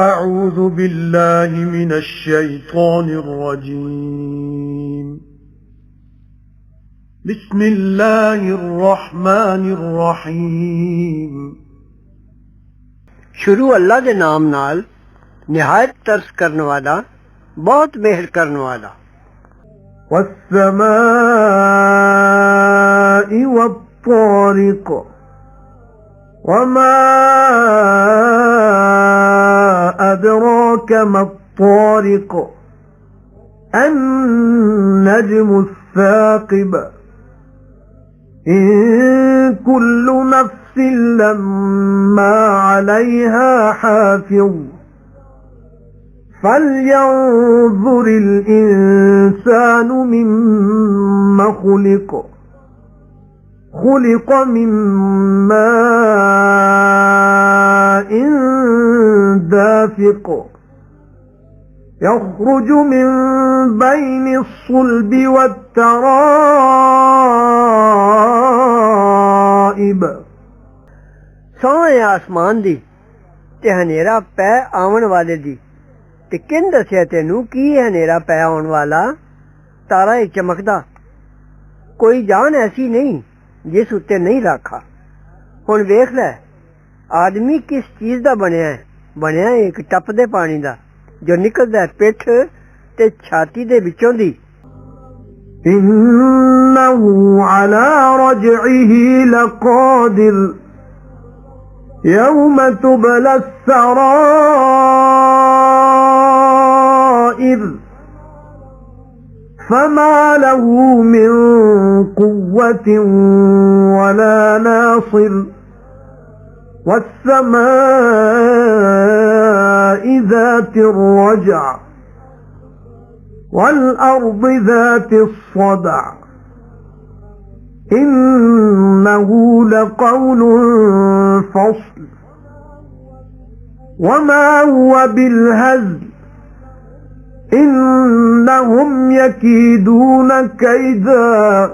أعوذ بالله من الشيطان الرجيم بسم الله الرحمن الرحيم शुरू अल्लाह दे नाम नाल निहायत तरस करने वाला बहुत मेहर करने वाला। والسماء والطارق وما أدراك ما الطارق النجم الثاقب إن كل نفس لما عليها حافظ فلينظر الإنسان مما خلق من ماء دافق يخرج من بين الصلب والترائب सोए आसमान दी ते हनेरा पै आवन वाले दी ते किन दस्या तेनू की हनेरा पै आउण वाला तारा ही चमकदा। कोई जान ऐसी नहीं जिस उत्ते नहीं राखा। हुण वेख लै आदमी किस चीज दा बनया है एक टप दे पानी दा जो निकलदा है पिठ ते छाती दे विचों दी। इन्नहु अला रजइही लक़ादिर यौम तुबला सराइर فما له من قوة ولا ناصر والسماء ذات الرجع والأرض ذات الصدع إنه لقول فصل وما هو بالهزل إنهم يكيدون كيدا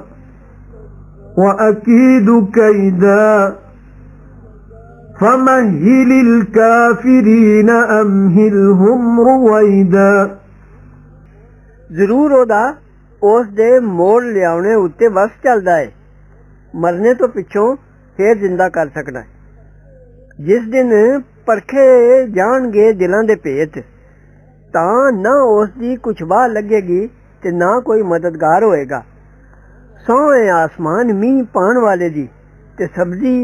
وأكيد كيدا فمهل الكافرين أمهلهم رويدا। जरूर ओदा उस दे मोड़ लियाने उत्ते बस चलदा है, मरने तो पिछों फिर जिंदा कर सकदा है। जिस दिन परखे जाणगे दिलां दे भेत तां ना उस दी कुछ बाह लगेगी ते ना कोई मददगार होएगा। सोए आसमान मींह पाण वाले दी ते सब्जी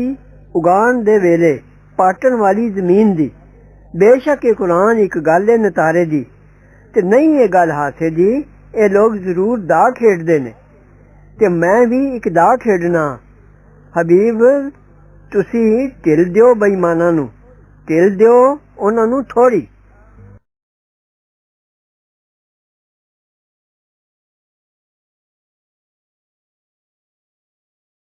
उगान दे वेले पाटन वाली जमीन दी। बेशक ये कुरान एक गल है नतारे दी ते नहीं ये गल हासे दी। ये लोग जरूर दा खेडदे ने ते मैं भी एक दा खेडना। हबीब तुसी ढिल दियो बेईमानां नूं, ढिल दियो उन्हां नूं थोड़ी।